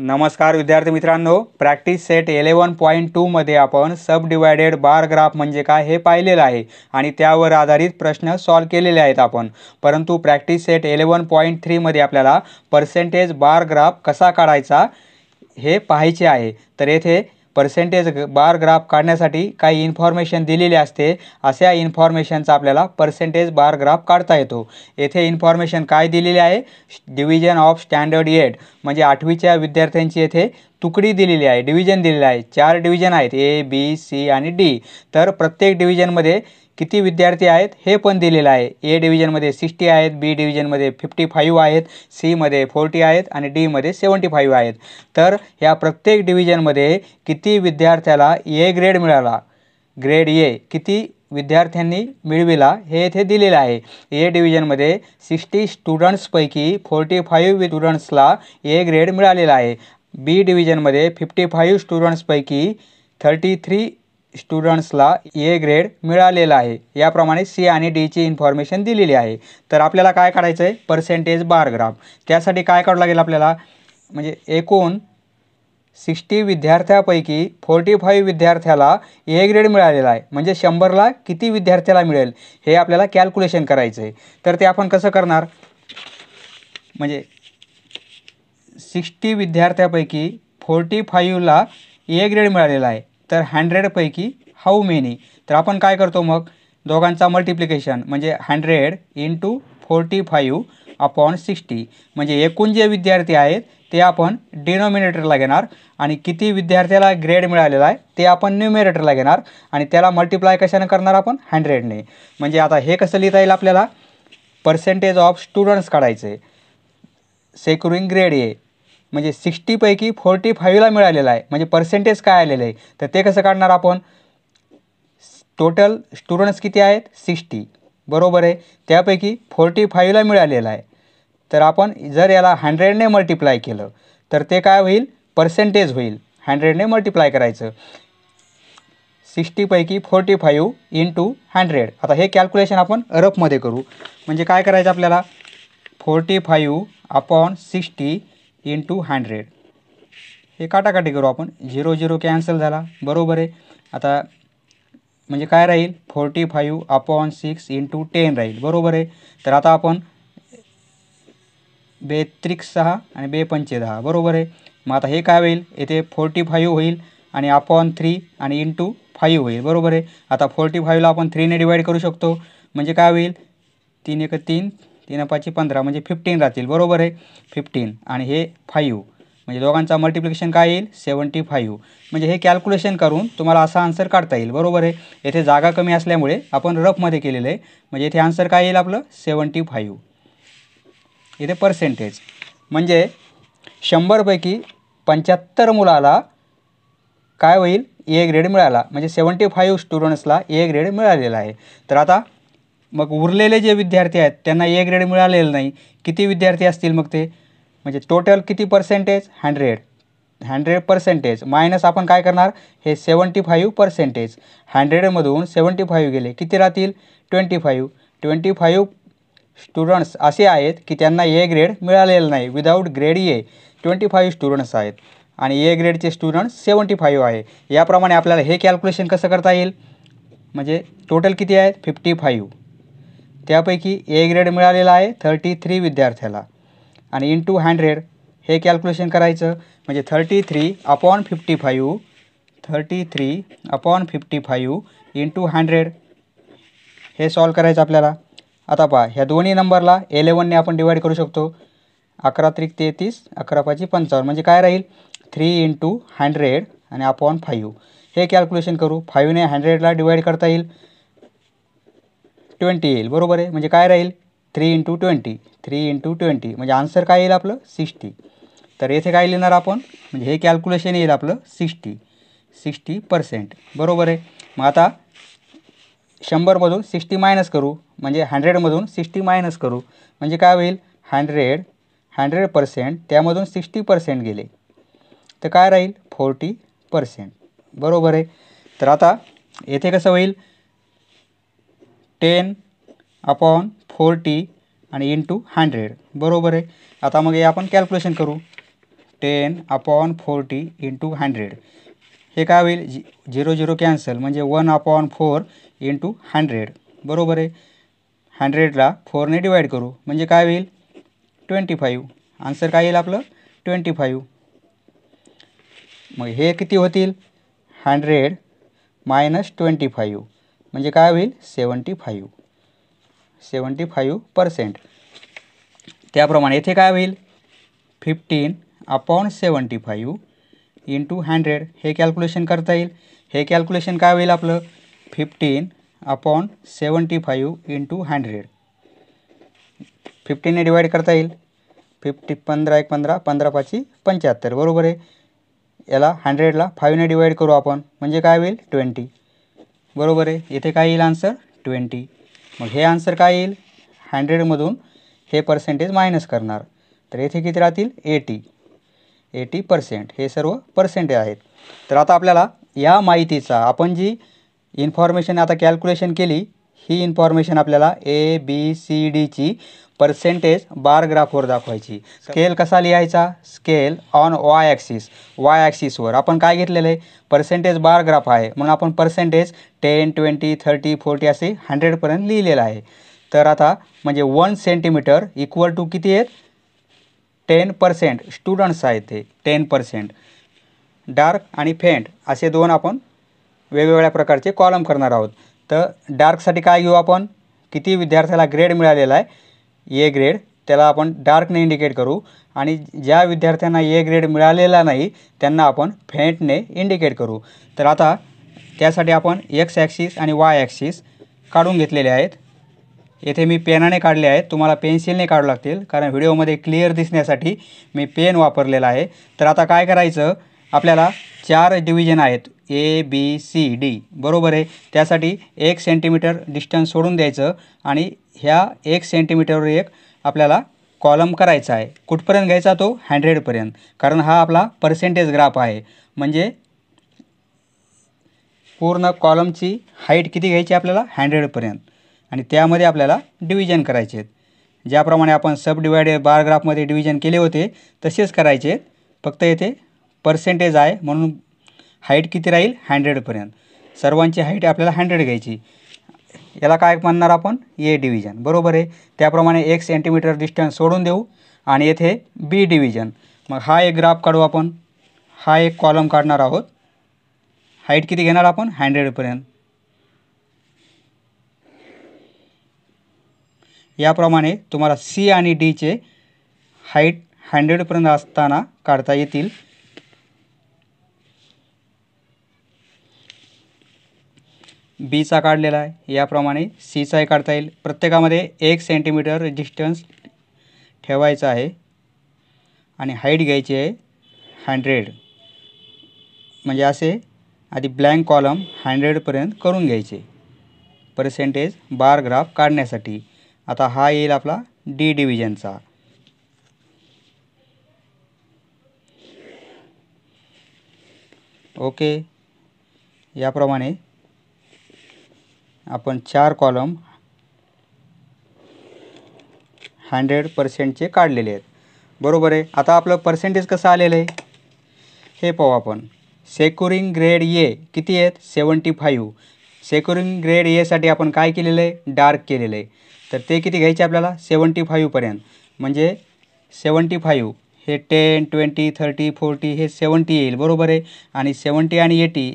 नमस्कार विद्यार्थी मित्रांनो, प्रॅक्टिस सेट 11.2 मध्ये आपण सब डिवायडेड बार ग्राफ म्हणजे काय हे पाहिलेलं आहे आणि त्यावर आधारित प्रश्न सॉल्व केलेले आहेत आपण. परंतु प्रॅक्टिस सेट 11.3 मध्ये आपल्याला पर्सेंटेज बार ग्राफ कसा काढायचा हे पाहायचे आहे. तर येथे पर्सेंटेज बार ग्राफ काढण्यासाठी काही इन्फॉर्मेशन दिलेली असते. अशा इन्फॉर्मेशनचा आपल्याला पर्सेंटेज बार ग्राफ काढता येतो. येथे इन्फॉर्मेशन काय दिलेली आहे? डिव्हिजन ऑफ स्टँडर्ड 8 म्हणजे 8वीच्या विद्यार्थ्यांची येथे तुकडी दिलेली आहे, डिव्हिजन दिलेलं आहे. 4 डिव्हिजन आहेत, ए बी सी आणि डी. तर प्रत्येक डिव्हिजनमध्ये किती विद्यार्थी आहेत हे पण दिलेलं आहे. ए डिव्हिजनमध्ये 60 आहेत, बी डिव्हिजनमध्ये 55 आहेत, सी मध्ये 40 आहेत आणि डी मध्ये 75 आहेत. तर या प्रत्येक डिव्हिजनमध्ये किती विद्यार्थ्याला ए ग्रेड मिळाला, ग्रेड ए किती विद्यार्थ्यांनी मिळविला हे येथे दिलेलं आहे. ए डिव्हिजनमध्ये 60 स्टुडंट्सपैकी 45 स्टुडंट्सला ए ग्रेड मिळालेला आहे. बी डिव्हिजनमध्ये 55 स्टुडंट्सपैकी 33 स्टुडंट्सला ए ग्रेड मिळालेला आहे. याप्रमाणे सी आणि डीची इन्फॉर्मेशन दिलेली आहे. तर आपल्याला काय काढायचं आहे? Percentage bar graph. त्यासाठी काय काढावं लागेल आपल्याला? म्हणजे एकूण 60 विद्यार्थ्यापैकी 45 विद्यार्थ्याला ए ग्रेड मिळालेला आहे. म्हणजे 100ला किती विद्यार्थ्याला मिळेल हे आपल्याला कॅल्क्युलेशन करायचं आहे. तर ते आपण कसं करणार? म्हणजे 60 विद्यार्थ्यापैकी 45ला ए ग्रेड मिळालेला आहे. तर 100पैकी हाऊ मेनी? तर आपण काय करतो मग? दोघांचा मल्टिप्लिकेशन म्हणजे 100 × 45 अपॉन 60 म्हणजे एकूण जे विद्यार्थी आहेत ते आपण डिनॉमिनेटरला घेणार आणि किती विद्यार्थ्याला ग्रेड मिळालेला आहे ते आपण न्यूमरेटरला घेणार आणि त्याला मल्टिप्लाय कशाने करणार आपण? 100ने. म्हणजे आता हे कसं लिहिता येईल आपल्याला? पर्सेंटेज ऑफ स्टुडंट्स काढायचं आहे सेक्युरिंग ग्रेड ए. म्हणजे 60पैकी 45ला मिळालेला आहे म्हणजे पर्सेंटेज काय आलेलं आहे तर ते कसं काढणार आपण? टोटल स्टुडंट्स किती आहेत? 60 बरोबर आहे. त्यापैकी 45ला मिळालेलं आहे. तर आपण जर याला 100ने मल्टिप्लाय केलं तर ते काय होईल? पर्सेंटेज होईल. 100ने मल्टिप्लाय करायचं. 60पैकी 45 × 100. आता हे कॅल्क्युलेशन आपण रफमध्ये करू. म्हणजे काय करायचं आपल्याला? 45 अपॉन 60 × 100. हे काटाकाटी करू आपण. 0 0 कॅन्सल झाला बरोबर आहे. आता म्हणजे काय राहील? 45 अपॉन 6 × 10 राहील बरोबर आहे. तर आता आपण 2 6 आणि 2 10 बरोबर आहे. मग आता हे काय होईल? येथे 45 होईल आणि अपॉन 3 आणि इंटू 5 होईल बरोबर आहे. आता 45ला आपण 3ने डिवाईड करू शकतो म्हणजे काय होईल? 3 1 3 3 5 15 म्हणजे 15 राहतील बरोबर आहे. 15 आणि हे 5 म्हणजे दोघांचा मल्टिप्लिकेशन काय येईल? 75. म्हणजे हे कॅल्क्युलेशन करून तुम्हाला असा आन्सर काढता येईल बरोबर आहे. येथे जागा कमी असल्यामुळे आपण रफमध्ये केलेलं आहे. म्हणजे इथे आन्सर काय येईल आपलं? 75. इथे पर्सेंटेज म्हणजे 100पैकी 75 मुलाला काय होईल? ए ग्रेड मिळाला. म्हणजे 75 स्टुडंट्सला ए ग्रेड मिळालेला आहे. तर आता मग उरलेले जे विद्यार्थी आहेत त्यांना ए ग्रेड मिळालेलं नाही. किती विद्यार्थी असतील मग ते? म्हणजे टोटल किती पर्सेंटेज? 100% मायनस आपण काय करणार? हे 75%. 100मधून 75 गेले किती राहतील? 25. 25 स्टुडंट्स असे आहेत की त्यांना ए ग्रेड मिळालेलं नाही. विदाऊट ग्रेड ए 25 स्टुडंट्स आहेत आणि ए ग्रेडचे स्टुडंट्स 75 आहे. याप्रमाणे आपल्याला हे कॅल्क्युलेशन कसं करता येईल? म्हणजे टोटल किती आहेत? 55. त्यापैकी ए ग्रेड मिळालेला आहे 33 विद्यार्थ्याला आणि इंटू 100 हे कॅल्क्युलेशन करायचं. म्हणजे 33 अपॉन 55 इंटू 100 हे सॉल्व करायचं आपल्याला. आता पहा, ह्या दोन्ही नंबरला 11ने आपण डिवाईड करू शकतो. 11 3 33 11 5 55 म्हणजे काय राहील? 3 × 100 आणि अपॉन 5 हे कॅल्क्युलेशन करू. 5ने 100ला डिवाईड करता येईल 20 येईल बरोबर आहे. म्हणजे काय राहील? 3 × 20 म्हणजे आन्सर काय येईल आपलं? 60. तर येथे काय लिहिणार आपण? म्हणजे हे कॅल्क्युलेशन येईल आपलं 60% बरोबर आहे. मग आता 100मधून 60 मायनस करू म्हणजे 100मधून 60 मायनस करू म्हणजे काय होईल? 100% त्यामधून 60% गेले तर काय राहील? 40% बरोबर आहे. तर आता येथे कसं होईल? 10 अपॉन 40 आणि इंटू 100 बरोबर आहे. आता मग हे आपण कॅल्क्युलेशन करू. 10/40 × 100. हे काय होईल 0 0 कॅन्सल म्हणजे 1/4 × 100. बरोबर आहे. 100ला 4ने डिवाईड करू म्हणजे काय होईल 25. आन्सर काय येईल आपलं 25. मग हे किती होतील 100 - 25 म्हणजे काय होईल 75%. त्याप्रमाणे येथे काय होईल 15/75 × 100. हे कॅल्क्युलेशन करता येईल. हे कॅल्क्युलेशन काय होईल आपलं 15/75 × 100. 15ने डिवाईड करता येईल. 15 1 15 15 5 75. बरोबर आहे. याला 100ला 5ने डिवाईड करू आपण म्हणजे काय होईल 20. बरोबर आहे. इथे काय येईल आन्सर 20. मग हे आन्सर काय येईल 100मधून हे पर्सेंटेज मायनस करणार तर येथे किती राहतील 80%. हे सर्व पर्सेंटेज आहेत. तर आता आपल्याला या माहितीचा आपण जी इन्फॉर्मेशन आता कॅल्क्युलेशन केली ही इन्फॉर्मेशन आपल्याला ABCDची पर्सेंटेज बार ग्राफवर दाखवायची. स्केल कसा लिहायचा स्केल ऑन वाय ॲक्सिसवर आपण काय घेतलेलं आहे पर्सेंटेज बार ग्राफ आहे म्हणून आपण पर्सेंटेज 10 20 30 40 असे 100पर्यंत लिहिलेलं आहे. तर आता म्हणजे 1 सेंटीमीटर इक्वल टू किती आहेत 10% स्टुडंट्स आहेत ते 10%. डार्क आणि फेंट असे दोन आपण वेगवेगळ्या प्रकारचे कॉलम करणार आहोत. तर डार्कसाठी काय घेऊ आपण किती विद्यार्थ्याला ग्रेड मिळालेला आहे ए ग्रेड त्याला आपण डार्कने इंडिकेट करू आणि ज्या विद्यार्थ्यांना ए ग्रेड मिळालेला नाही त्यांना आपण फेंटने इंडिकेट करू. तर आता त्यासाठी आपण एक्स ॲक्सिस आणि वाय ॲक्सिस काढून घेतलेले आहेत. येथे मी पेनाने काढले आहेत. तुम्हाला पेन्सिलने काढू लागतील कारण व्हिडिओमध्ये क्लिअर दिसण्यासाठी मी पेन वापरलेला आहे. तर आता काय करायचं आपल्याला 4 डिव्हिजन आहेत ABCD बरोबर आहे. त्यासाठी 1 सेंटीमीटर डिस्टन्स सोडून द्यायचं आणि ह्या 1 सेंटीमीटरवर एक आपल्याला कॉलम करायचा आहे. कुठपर्यंत घ्यायचा तो 100पर्यंत कारण हा आपला पर्सेंटेज ग्राफ आहे. म्हणजे पूर्ण कॉलमची हाईट किती घ्यायची आपल्याला 100पर्यंत आणि त्यामध्ये आपल्याला डिव्हिजन करायचे आहेत. ज्याप्रमाणे आपण सब डिवायडेड बार ग्राफमध्ये डिव्हिजन केले होते तसेच करायचे. फक्त येथे पर्सेंटेज आहे म्हणून हाईट किती राहील 100पर्यंत. सर्वांची हाईट आपल्याला 100 घ्यायची. याला काय म्हणणार आपण ए डिव्हिजन बरोबर आहे. त्याप्रमाणे 1 सेंटीमीटर डिस्टन्स सोडून देऊ आणि येथे बी डिव्हिजन. मग हा एक ग्राफ काढू आपण. हा एक कॉलम काढणार आहोत. हाईट किती घेणार आपण 100पर्यंत. याप्रमाणे तुम्हाला सी आणि डीचे हाईट 100पर्यंत असताना काढता येतील. बीचा काढलेला आहे. याप्रमाणे सीचाही काढता येईल. प्रत्येकामध्ये 1 सेंटीमीटर डिस्टन्स ठेवायचा आहे आणि हाईट घ्यायची आहे 100. म्हणजे असे आधी ब्लँक कॉलम 100पर्यंत करून घ्यायचे पर्सेंटेज बार ग्राफ काढण्यासाठी. आता हा येईल आपला डी डिव्हिजनचा. ओके. याप्रमाणे आपण 4 कॉलम 100%चे काढलेले आहेत बरोबर आहे. आता आपलं पर्सेंटेज कसं आलेलं आहे हे पाहू आपण. सेक्युरिंग ग्रेड ए किती आहेत 75. सेक्युरिंग ग्रेड एसाठी आपण काय केलेलं आहे डार्क केलेलं आहे. तर ते किती घ्यायचे आपल्याला 75पर्यंत. म्हणजे 75 हे 10 20 30 40 हे 70 येईल बरोबर आहे. आणि 70 आणि 80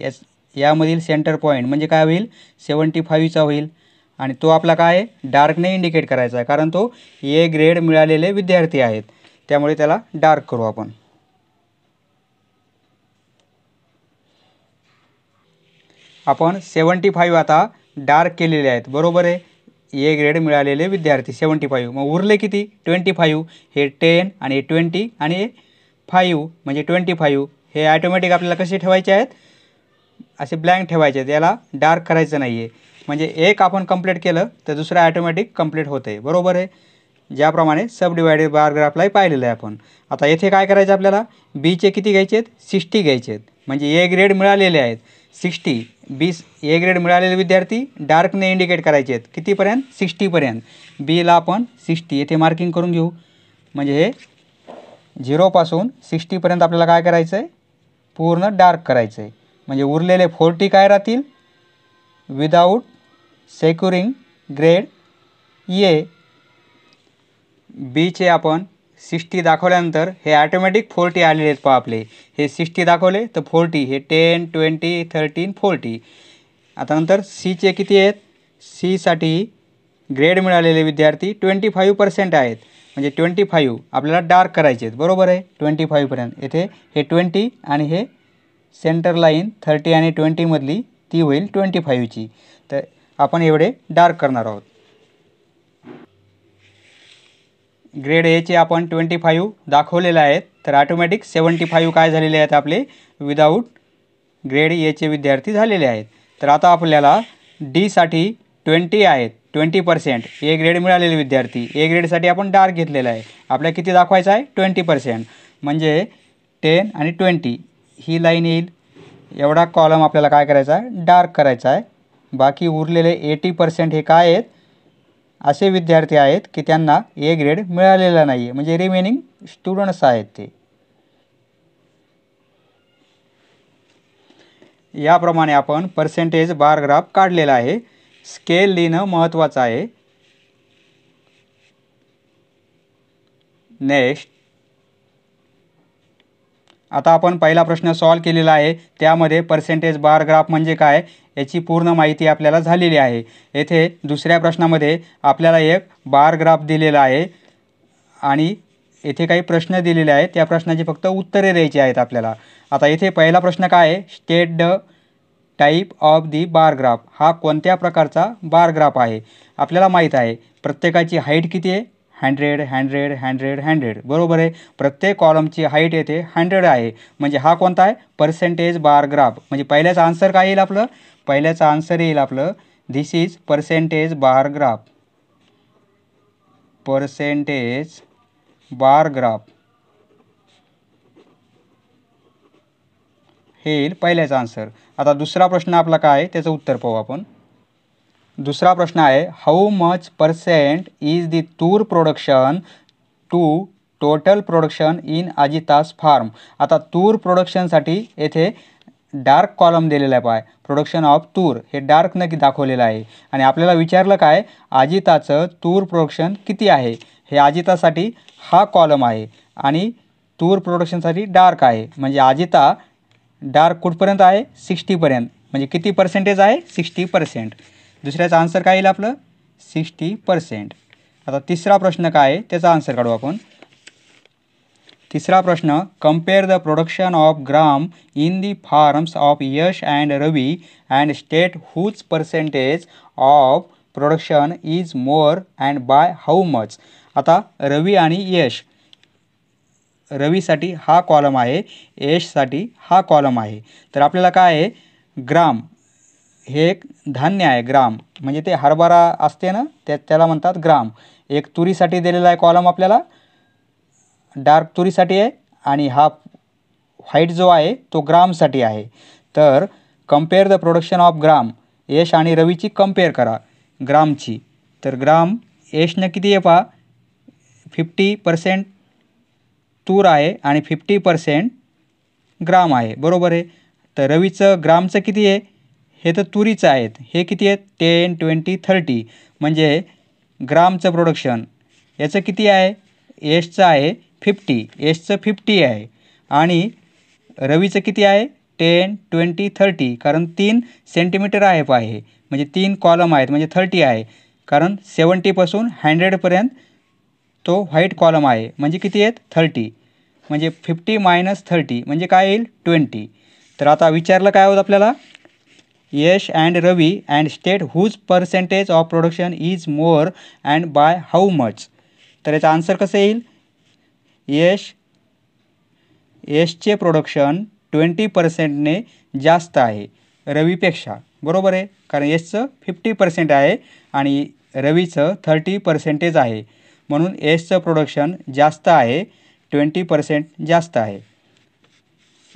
यामधील सेंटर पॉईंट म्हणजे काय होईल 75चा होईल. आणि तो आपला काय आहे डार्कने इंडिकेट करायचा आहे कारण तो ए ग्रेड मिळालेले विद्यार्थी आहेत त्यामुळे त्याला डार्क करू आपण. आपण 75 आता डार्क केलेले आहेत बरोबर आहे. ए ग्रेड मिळालेले विद्यार्थी 75. मग उरले किती 25. हे 10 आणि हे 20 आणि हे 5 म्हणजे 25. हे ॲटोमॅटिक आपल्याला कसे ठेवायचे आहेत असे ब्लँक ठेवायचे आहेत. याला डार्क करायचं नाही आहे. म्हणजे एक आपण कंप्लीट केलं तर दुसरं ॲटोमॅटिक कंप्लीट होतं आहे बरोबर आहे. ज्याप्रमाणे सब डिवायडेड बार ग्राफलाही पाहिलेलं आहे आपण. आता येथे काय करायचं आपल्याला बीचे किती घ्यायचे आहेत 60 घ्यायचे आहेत. म्हणजे ए ग्रेड मिळालेले आहेत 60. ए ग्रेड मिळालेले विद्यार्थी डार्कने इंडिकेट करायचे आहेत कितीपर्यंत 60पर्यंत. बीला आपण 60 येथे मार्किंग करून घेऊ. म्हणजे हे 0पासून 60पर्यंत आपल्याला काय करायचं आहे, पूर्ण डार्क करायचं आहे. म्हणजे उरलेले 40 काय राहतील, विदाऊट सेक्युरिंग ग्रेड ए. बीचे आपण 60 दाखवल्यानंतर हे ॲटोमॅटिक 40 आलेले आहेत पहा आपले. हे 60 दाखवले तर 40, हे 10, 20, 13, 40. आता नंतर सीचे किती आहेत, सीसाठी ग्रेड मिळालेले विद्यार्थी 25% आहेत. म्हणजे 25 आपल्याला डार्क करायचे आहेत, बरोबर आहे. 25पर्यंत येथे हे 20 आणि हे सेंटर लाईन 30 आणि 20मधली ती होईल 25ची. तर आपण एवढे डार्क करणार आहोत. ग्रेड एचे आपण 25 दाखवलेले आहेत, तर ऑटोमॅटिक 75 काय झालेले आहेत आपले, विदाऊट ग्रेड एचे विद्यार्थी झालेले आहेत. तर आता आपल्याला डीसाठी 20 आहेत, 20% ए ग्रेड मिळालेले विद्यार्थी. ए ग्रेडसाठी आपण डार्क घेतलेला आहे. आपल्याला किती दाखवायचं आहे, 20%. म्हणजे 10 आणि 20 ही लाईन येईल. एवढा कॉलम आपल्याला काय करायचा आहे, डार्क करायचा आहे. बाकी उरलेले 80% हे काय आहेत, असे विद्यार्थी आहेत की त्यांना ए ग्रेड मिळालेला नाही आहे. म्हणजे रिमेनिंग स्टुडंट्स आहेत ते. याप्रमाणे आपण पर्सेंटेज बार ग्राफ काढलेला आहे. स्केल लिहिणं महत्त्वाचं आहे. नेक्स्ट, आता आपण पहिला प्रश्न सॉल्व केलेला आहे. त्यामध्ये पर्सेंटेज बार ग्राफ म्हणजे काय याची पूर्ण माहिती आपल्याला झालेली आहे. येथे दुसऱ्या प्रश्नामध्ये आपल्याला एक बार ग्राफ दिलेला आहे आणि येथे काही प्रश्न दिलेले आहेत. त्या प्रश्नाची फक्त उत्तरे द्यायची आहेत आपल्याला. आता येथे पहिला प्रश्न काय आहे, state the type of the bar graph. हा कोणत्या प्रकारचा बार ग्राफ आहे. आपल्याला माहीत आहे प्रत्येकाची हाईट किती आहे, 100, 100, 100, 100, बरोबर आहे. प्रत्येक कॉलमची हाईट येथे 100 आहे. म्हणजे हा कोणता आहे, पर्सेंटेज बार ग्राफ. म्हणजे पहिल्याचं आन्सर काय येईल आपलं, पहिल्याचं आन्सर येईल आपलं this is percentage bar graph. Percentage bar graph हे येईल पहिल्याचा आन्सर. आता दुसरा प्रश्न आपला काय आहे त्याचं उत्तर पाहू आपण. दुसरा प्रश्न आहे, how much % is the tur production to total production in Ajita's farm. आता तूर प्रोडक्शनसाठी येथे डार्क कॉलम दिलेला आहे. पाय प्रोडक्शन ऑफ तूर हे डार्क नक्की दाखवलेलं आहे. आणि आपल्याला विचारलं काय, अजिताचं तूर प्रोडक्शन किती आहे. हे अजितासाठी हा कॉलम आहे आणि तूर प्रोडक्शनसाठी डार्क आहे. म्हणजे अजिता डार्क कुठपर्यंत आहे, 60पर्यंत. म्हणजे किती पर्सेंटेज आहे, 60%. दुसऱ्याचं आन्सर काय येईल आपलं, 60%. आता तिसरा प्रश्न काय आहे त्याचा आन्सर काढू आपण. तिसरा प्रश्न, compare the production of gram in the farms of Yash and Ravi and state whose percentage of production is more and by how much. आता रवी आणि यश, रवीसाठी हा कॉलम आहे, यशसाठी हा कॉलम आहे. तर आपल्याला काय आहे, ग्राम हे एक धान्य आहे. ग्राम म्हणजे ते हरभरा असते ना, त्याला म्हणतात ग्राम. एक तुरीसाठी दिलेला आहे कॉलम आपल्याला, डार्क तुरीसाठी आहे. आणि हा व्हाईट जो आहे तो ग्रामसाठी आहे. तर कम्पेअर द प्रोडक्शन ऑफ ग्राम, यश आणि रवीची कम्पेअर करा ग्रामची. तर ग्राम यशनं किती आहे पहा, 50% तूर आहे आणि 50% ग्राम आहे, बरोबर आहे. तर रवीचं ग्रामचं किती आहे, हे तर तुरीचं आहेत. हे किती आहेत, 10, 20, 30. म्हणजे ग्रामचं प्रोडक्शन याचं किती आहे, यशचं आहे 50, यशचं 50 आहे. आणि रवीचं किती आहे, 10, 20, 30. कारण 3 सेंटीमीटर आहे पहा हे. म्हणजे 3 कॉलम आहेत म्हणजे 30 आहे. कारण 70पासून 100पर्यंत तो व्हाईट कॉलम आहे. म्हणजे किती आहेत, 30. म्हणजे 50 - 30 म्हणजे काय येईल, 20. तर आता विचारलं काय होतं आपल्याला, Yash and Ravi and state whose percentage of production is more and by how much. तर याचा आन्सर कसं येईल, यशचे प्रोडक्शन 20%ने जास्त आहे रवीपेक्षा, बरोबर आहे. कारण यशचं 50% आहे आणि रवीचं 30% आहे. म्हणून यशचं प्रोडक्शन जास्त आहे, 20% जास्त आहे.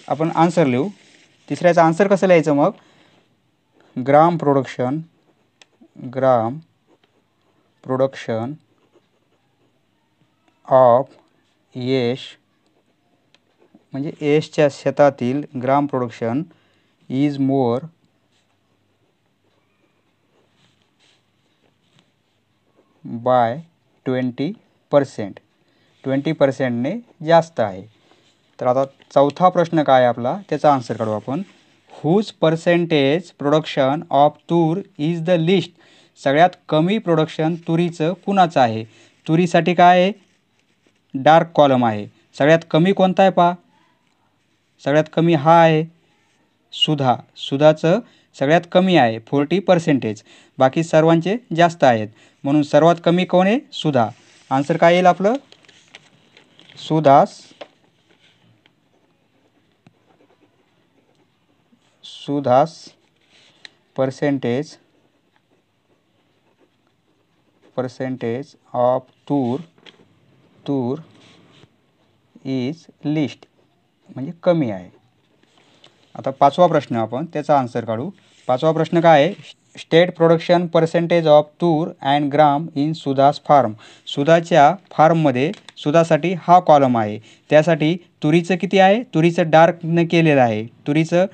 आपण आन्सर लिहू. तिसऱ्याचं आन्सर कसं लिहायचं मग, ग्राम प्रोडक्शन ऑफ यश म्हणजे एसच्या शेतातील ग्राम प्रोडक्शन इज मोर बाय 20%. 20%ने जास्त आहे. तर आता चौथा प्रश्न काय आपला त्याचा आन्सर काढू आपण. हुज पर्सेंटेज प्रोडक्शन ऑफ तूर इज द लिस्ट. सगळ्यात कमी प्रोडक्शन तुरीचं कुणाचं आहे. तुरीसाठी काय आहे, डार्क कॉलम आहे. सगळ्यात कमी कोणता आहे पहा, सगळ्यात कमी हा आहे सुधा. सुधाचं सगळ्यात कमी आहे 40%. बाकी सर्वांचे जास्त आहेत, म्हणून सर्वात कमी कोण आहे, सुधा. आन्सर काय येईल आपलं, सुधास पर्सेंटेज ऑफ तूर इज लिस्ट, म्हणजे कमी आहे. आता पाचवा प्रश्न आपण त्याचा आन्सर काढू. पाचवा प्रश्न काय आहे, स्टेट प्रोडक्शन पर्सेंटेज ऑफ तूर अँड ग्राम इन सुधास फार्म. सुधाच्या फार्ममध्ये सुधासाठी हा कॉलम आहे, त्यासाठी तुरीचं किती आहे, तुरीचं डार्कनं केलेलं आहे. तुरीचं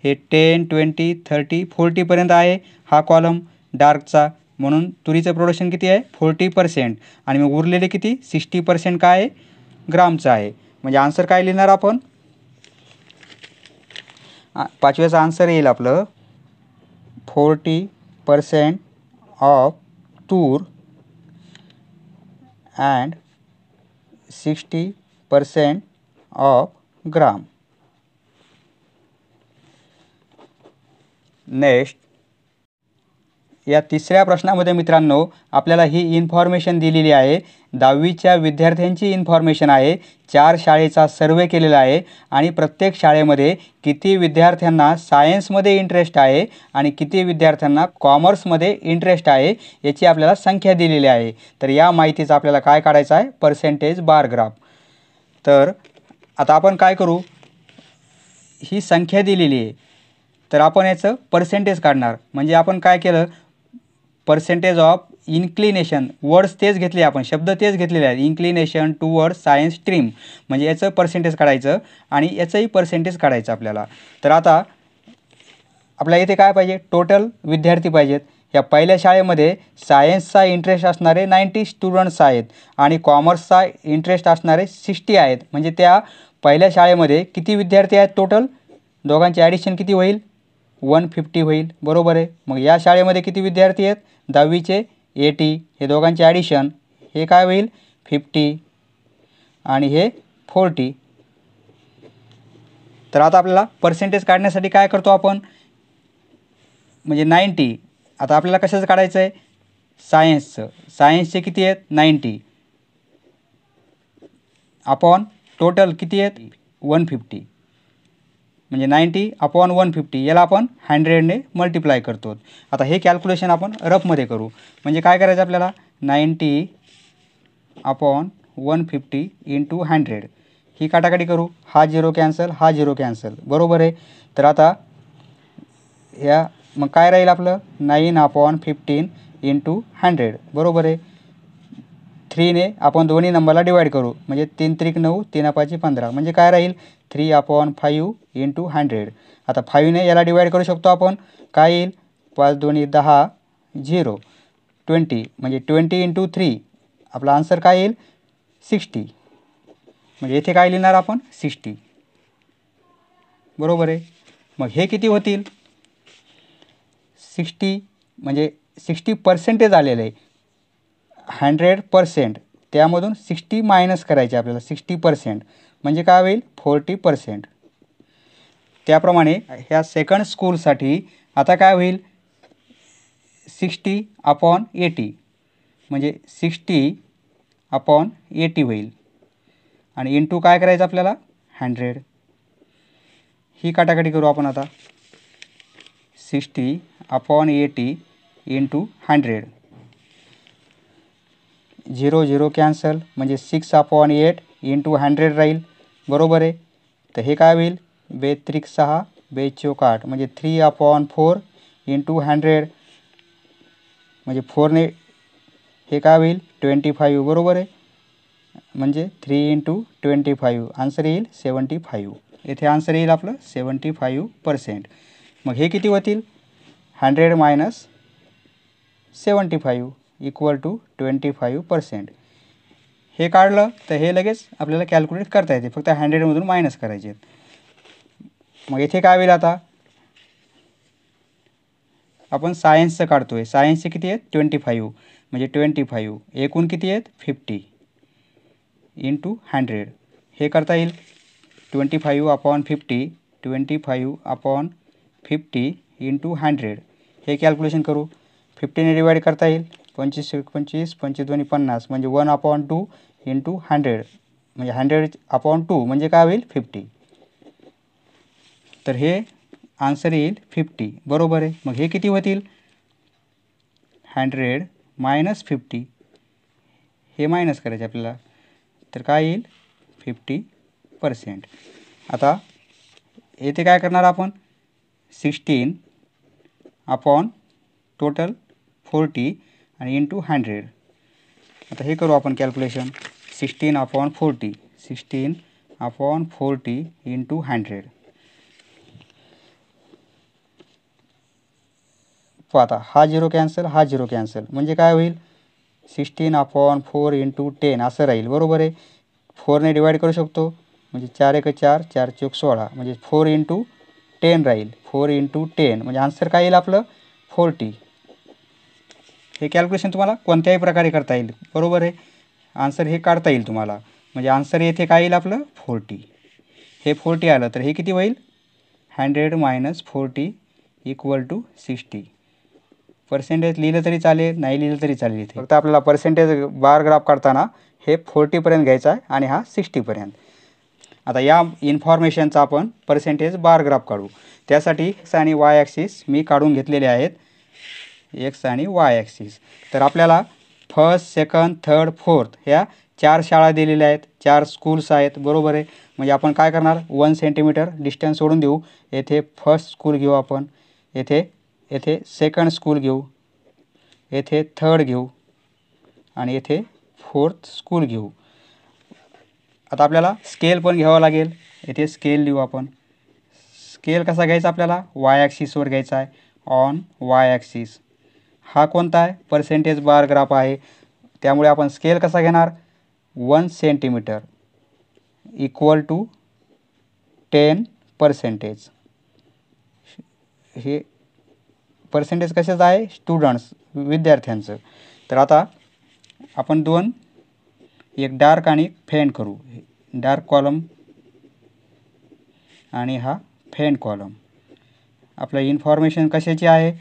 हे 10, 20, 30, 40पर्यंत आहे हा कॉलम डार्कचा, म्हणून तुरीचं प्रोडक्शन किती आहे 40%. आणि मग उरलेले किती 60% काय आहे, ग्रामचं आहे. म्हणजे आन्सर काय लिहिणार आपण, पाचव्याचा आन्सर येईल आपलं 40% ऑफ तूर अँड 60% ऑफ ग्राम. नेक्स्ट, या तिसऱ्या प्रश्नामध्ये मित्रांनो आपल्याला ही इन्फॉर्मेशन दिलेली आहे. 10वीच्या विद्यार्थ्यांची इन्फॉर्मेशन आहे. 4 शाळेचा सर्वे केलेला आहे आणि प्रत्येक शाळेमध्ये किती विद्यार्थ्यांना सायन्समध्ये इंटरेस्ट आहे आणि किती विद्यार्थ्यांना कॉमर्समध्ये इंटरेस्ट आहे याची आपल्याला संख्या दिलेली आहे. तर या माहितीचा आपल्याला काय काढायचं आहे, पर्सेंटेज बार ग्राफ. तर आता आपण काय करू, ही संख्या दिलेली आहे तर आपण याचं पर्सेंटेज काढणार. म्हणजे आपण काय केलं, पर्सेंटेज ऑफ इन्क्लिनेशन, वर्ड्स तेच घेतले आपण, शब्द तेच घेतलेले आहेत, इन्क्लिनेशन टुवर्ड सायन्स स्ट्रीम, म्हणजे याचं पर्सेंटेज काढायचं आणि याचंही पर्सेंटेज काढायचं आपल्याला. तर आता आपल्याला इथे काय पाहिजे, टोटल विद्यार्थी पाहिजेत. या पहिल्या शाळेमध्ये सायन्सचा इंटरेस्ट असणारे 90 स्टुडंट्स आहेत आणि कॉमर्सचा इंटरेस्ट असणारे 60 आहेत. म्हणजे त्या पहिल्या शाळेमध्ये किती विद्यार्थी आहेत टोटल, दोघांचे ॲडिशन किती होईल, 150 होईल, बरोबर आहे. मग या शाळेमध्ये किती विद्यार्थी आहेत, 10वीचे 80, हे दोघांचे ॲडिशन हे काय होईल 50 आणि हे 40. तर आता आपल्याला पर्सेंटेज काढण्यासाठी काय करतो आपण, म्हणजे 90. आता आपल्याला कशाचं काढायचं आहे, सायन्सचं. सायन्सचे किती आहेत 90 अपॉन टोटल किती आहेत 150, म्हणजे 90 अपॉन 150, याला आपण 100ने मल्टिप्लाय करतो. आता हे कॅल्क्युलेशन आपण रफमध्ये करू. म्हणजे काय करायचं आपल्याला, 90 अपॉन 150 इंटू 100, ही काटाकाटी करू, हा 0 कॅन्सल, हा 0 कॅन्सल, बरोबर आहे. तर आता या मग काय राहील आपलं, 9 अपॉन 15 इंटू 100, बरोबर आहे. 3ने आपण दोन्ही नंबरला डिवाईड करू, म्हणजे 3 त्रिक 9, 3 5 15, म्हणजे काय राहील 3 अपॉन 5 इंटू 100. आता 5ने याला डिवाईड करू शकतो आपण, काय येईल 5 2 10 0 20, म्हणजे 20 इंटू 3, आपला आन्सर काय येईल 60. म्हणजे इथे काय लिहिणार आपण 60, बरोबर आहे. मग हे किती होतील 60, म्हणजे 60% आलेलं आहे 100%, त्यामधून 60 मायनस करायचे आपल्याला 60%, म्हणजे काय होईल 40%. त्याप्रमाणे ह्या सेकंड स्कूलसाठी आता काय होईल 60 अपॉन 80, म्हणजे 60 अपॉन 80 होईल आणि इंटू काय करायचं आपल्याला 100. ही काटाकाटी करू आपण आता, 60 अपॉन 80 इंटू 100, 0 0 कॅन्सल, म्हणजे 6 अपॉन 8 इंटू 100 राहील, बरोबर आहे. तर हे काय होईल 2 त्रिक 6, 2 चौक 8, म्हणजे 3 अपॉन 4 इंटू 100, म्हणजे 4ने हे काय होईल 25, बरोबर आहे. म्हणजे 3 × 25 आन्सर येईल 75. येथे आन्सर येईल आपलं 75%. मग हे किती होतील 100 - 75 = 25%. हे काढलं तर हे लगेच आपल्याला कॅल्क्युलेट करता येते, फक्त 100मधून मायनस करायचे आहेत. मग इथे काय होईल आता आपण सायन्सचं काढतोय. सायन्सचे किती आहेत 25 म्हणजे 25 एकूण किती आहेत 50 × 100 हे करता येईल 25/50 25/50 × 100 हे कॅल्क्युलेशन करू. 50ने डिवाइड करता येईल 25 × 25 25 × 2 = 50 म्हणजे 1/2 × 100 म्हणजे 100/2 म्हणजे काय होईल 50. तर हे आन्सर येईल 50 बरोबर आहे. मग हे किती होतील 100 - 50 हे मायनस करायचे आपल्याला तर काय येईल 50%. आता येथे काय करणार आपण 16 टोटल 40 आणि × 100. आता हे करू आपण कॅल्क्युलेशन 16/40 16/40 × 100. आता हा 0 कॅन्सल हा 0 कॅन्सल म्हणजे काय होईल 16/4 × 10 असं राहील बरोबर आहे. 4ने डिवाइड करू शकतो म्हणजे 4 × 1 4 4 × 1 16 म्हणजे 4 × 10 राहील 4 × 10 म्हणजे आन्सर काय येईल आपलं 40. हे कॅल्क्युलेशन तुम्हाला कोणत्याही प्रकारे करता येईल बरोबर आहे. आन्सर हे काढता येईल तुम्हाला म्हणजे आन्सर येथे काय येईल आपलं 40. हे 40 आलं तर हे किती होईल 100 - 40 = 60. पर्सेंटेज लिहिलं तरी चालेल नाही लिहिलं तरी चालेल. इथे फक्त आपल्याला पर्सेंटेज बार ग्राफ काढताना हे 40पर्यंत घ्यायचा आहे आणि हा 60पर्यंत. आता या इन्फॉर्मेशनचा आपण पर्सेंटेज बार ग्राफ काढू. त्यासाठी एक्स आणि वाय ॲक्सिस मी काढून घेतलेले आहेत एक्स आणि वाय ॲक्सिस. तर आपल्याला फर्स्ट सेकंड थर्ड फोर्थ ह्या 4 शाळा दिलेल्या आहेत 4 स्कूल्स आहेत बरोबर आहे. म्हणजे आपण काय करणार 1 सेंटीमीटर डिस्टन्स सोडून देऊ. येथे फर्स्ट स्कूल घेऊ आपण येथे सेकंड स्कूल घेऊ येथे थर्ड घेऊ आणि येथे फोर्थ स्कूल घेऊ. आता आपल्याला स्केल पण घ्यावं लागेल. येथे स्केल लिहू आपण. स्केल कसा घ्यायचा आपल्याला वाय ॲक्सिसवर घ्यायचा आहे ऑन वाय ॲक्सिस. हा कोणता आहे पर्सेंटेज बार ग्राफ आहे त्यामुळे आपण स्केल कसा घेणार 1 सेंटीमीटर = 10%. हे पर्सेंटेज कशाचं आहे स्टुडंट्स विद्यार्थ्यांचं. तर आता आपण एक डार्क आणि फेंट करू. डार्क कॉलम आणि हा फेंट कॉलम. आपलं इन्फॉर्मेशन कशाची आहे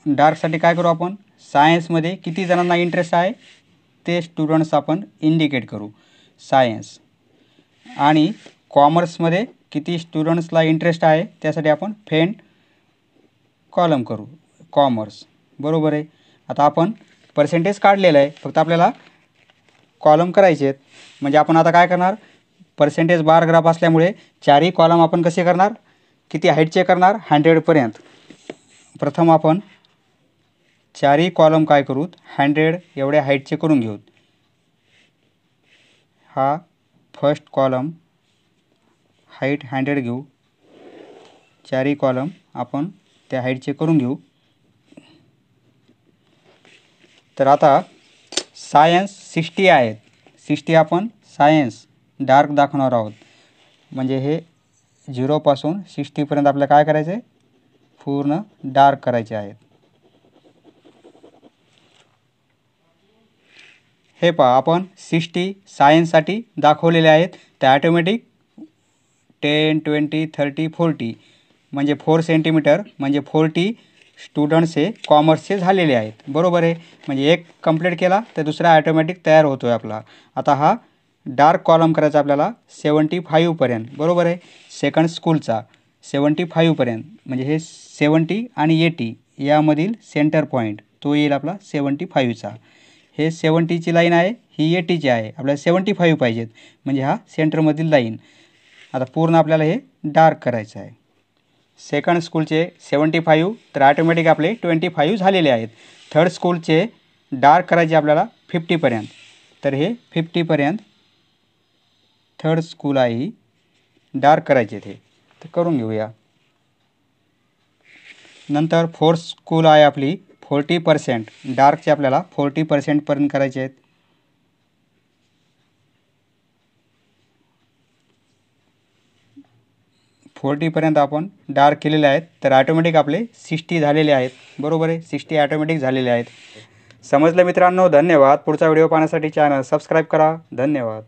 डार्कसाठी काय करू आपण सायन्समध्ये किती जणांना इंटरेस्ट आहे ते स्टुडंट्स आपण इंडिकेट करू सायन्स. आणि कॉमर्समध्ये किती स्टुडंट्सला इंटरेस्ट आहे त्यासाठी आपण फेंट कॉलम करू कॉमर्स बरोबर आहे. आता आपण पर्सेंटेज काढलेलं आहे फक्त आपल्याला कॉलम करायचे आहेत. म्हणजे आपण आता काय करणार पर्सेंटेज बार ग्राफ असल्यामुळे 4ही कॉलम आपण कसे करणार किती हाईटचे करणार 100पर्यंत. प्रथम आपण 4ही कॉलम काय करूत 100 एवढ्या हाईटचे करून घेऊत. हा फर्स्ट कॉलम हाईट 100 घेऊ 4ही कॉलम आपण त्या हाईटचे करून घेऊ. तर आता सायन्स 60 आहेत 60 आपण सायन्स डार्क दाखवणार आहोत. म्हणजे हे 0 पासून 60पर्यंत आपल्याला काय करायचं आहे पूर्ण डार्क करायचे आहेत. हे पहा आपण 60 सायन्ससाठी दाखवलेले आहेत. ते ॲटोमॅटिक 10 20 30 40 म्हणजे 4 सेंटीमीटर म्हणजे 40 स्टुडंट्स हे कॉमर्सचे झालेले आहेत बरोबर आहे. म्हणजे एक कंप्लीट केला तर दुसरा ॲटोमॅटिक तयार होतो आहे आपला. आता हा डार्क कॉलम करायचा आपल्याला 75पर्यंत बरोबर आहे. सेकंड स्कूलचा 75पर्यंत म्हणजे हे 70 आणि 80 यामधील सेंटर पॉईंट तो येईल आपला 75चा. हे 70ची लाईन आहे ही 80ची आहे आपल्याला 75 पाहिजेत म्हणजे हा सेंटरमधील लाईन. आता पूर्ण आपल्याला हे डार्क करायचं आहे. सेकंड स्कूलचे 75 तर ॲटोमॅटिक आपले 25 झालेले आहेत. थर्ड स्कूलचे डार्क करायचे आपल्याला 50पर्यंत, तर हे 50पर्यंत थर्ड स्कूल आहे ही डार्क करायचे ते, तर करून घेऊया. नंतर फोर्थ स्कूल आहे आपली 40%, डार्कचे आपल्याला 40%पर्यंत करायचे आहेत. पर्यंत आपण डार्क केलेले आहेत, तर ऑटोमॅटिक आपले 60 झालेले आहेत. बरोबर आहे, 60 ऑटोमॅटिक झालेले आहेत. समजलं मित्रांनो? धन्यवाद. पुढचा व्हिडिओ पाहण्यासाठी चॅनल सबस्क्राईब करा. धन्यवाद.